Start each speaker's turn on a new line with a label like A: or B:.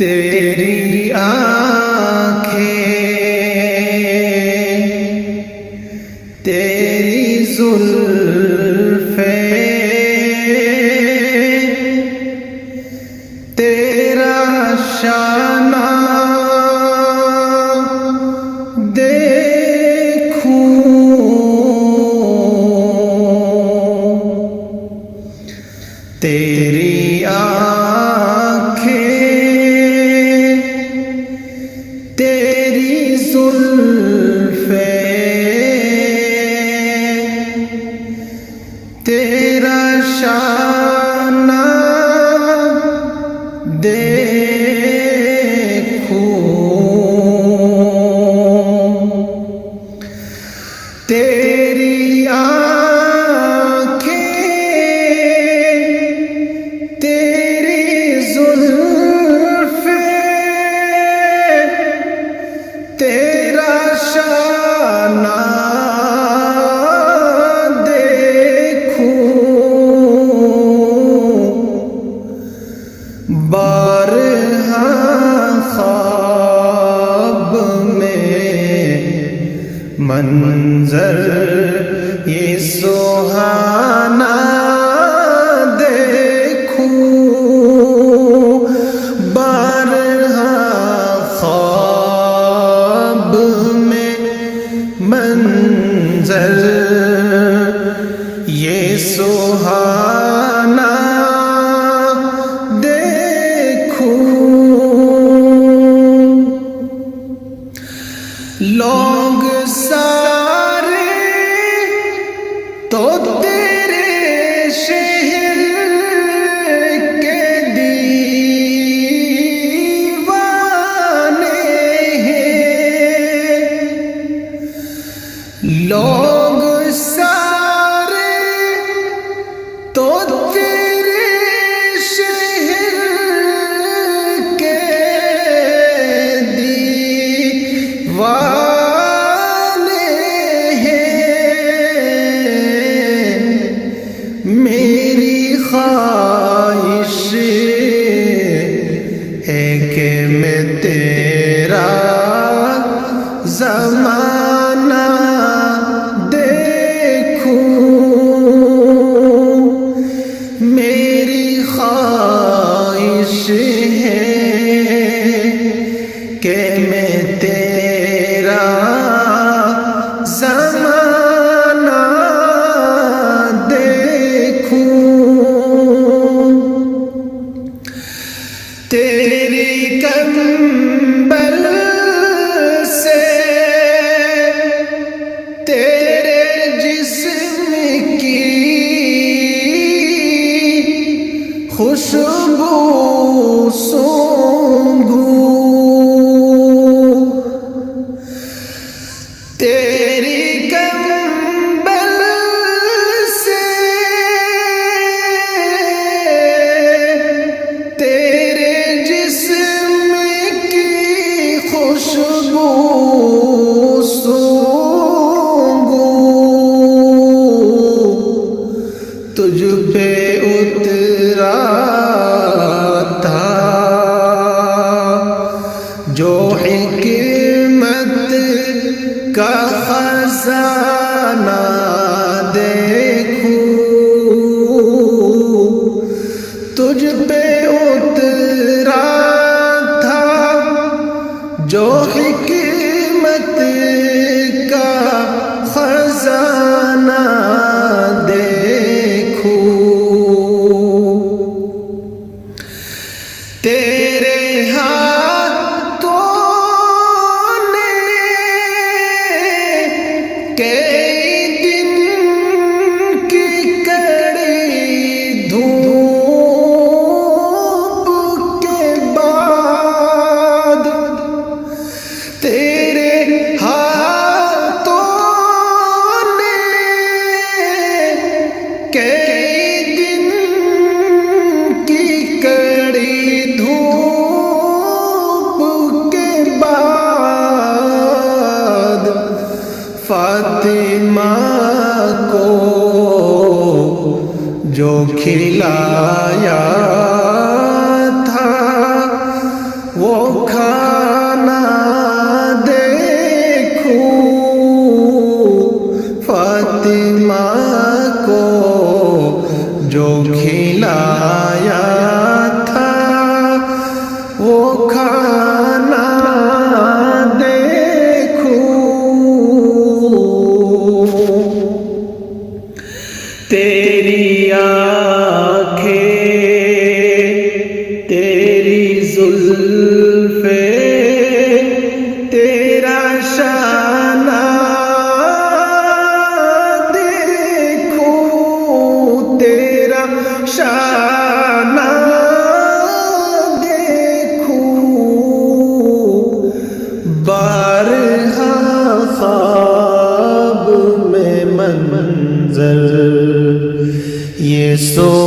A: تیری آنکھیں تیری زلفیں تیرا شانہ دیکھوں تیری آنکھیں تیری زلفیں تیرا شانہ دیکھوں تیری آنکھیں تیری زلفیں تیرا شانہ بارہا خواب میں منظر یہ سہانا دیکھوں بارہا خواب میں منظر یہ سہانا لوگ سارے تو تیرے شہر کے دیوانے ہیں لوگ سارے تو تیرے شہر کے میری خواہش ہے کہ میں تیرا زمانہ دیکھوں میری خواہش ہے کہ میں تیرا زمانہ تیری کمبل سے تیرے جسم کی خوشبو سونگھوں تیری کمبل سے تیرے جسم کی خوشبو سونگھوں تجھ پہ اترا تھا جو حکمت کا خزانہ دیکھوں تجھ پہ اترا تھا جو حکمت کا خزانہ دیکھوں تیرے ہاتھوں نے کئی دن کی کڑی دھوپ کے بعد تیرے ہاتھوں نے کئی دن کی کڑی دھوپ کے بعد فاطمہ کو جو کھلایا تھا وہ کھانا دیکھوں فاطمہ کو جو کھلایا تھا، وہ کھانا دیکھوں۔ تیری آنکھیں، تیری زلفیں، تیرا شانہ دیکھوں، تیرا شانہ دیکھوں۔ بارہا خواب میں منظر یہ سو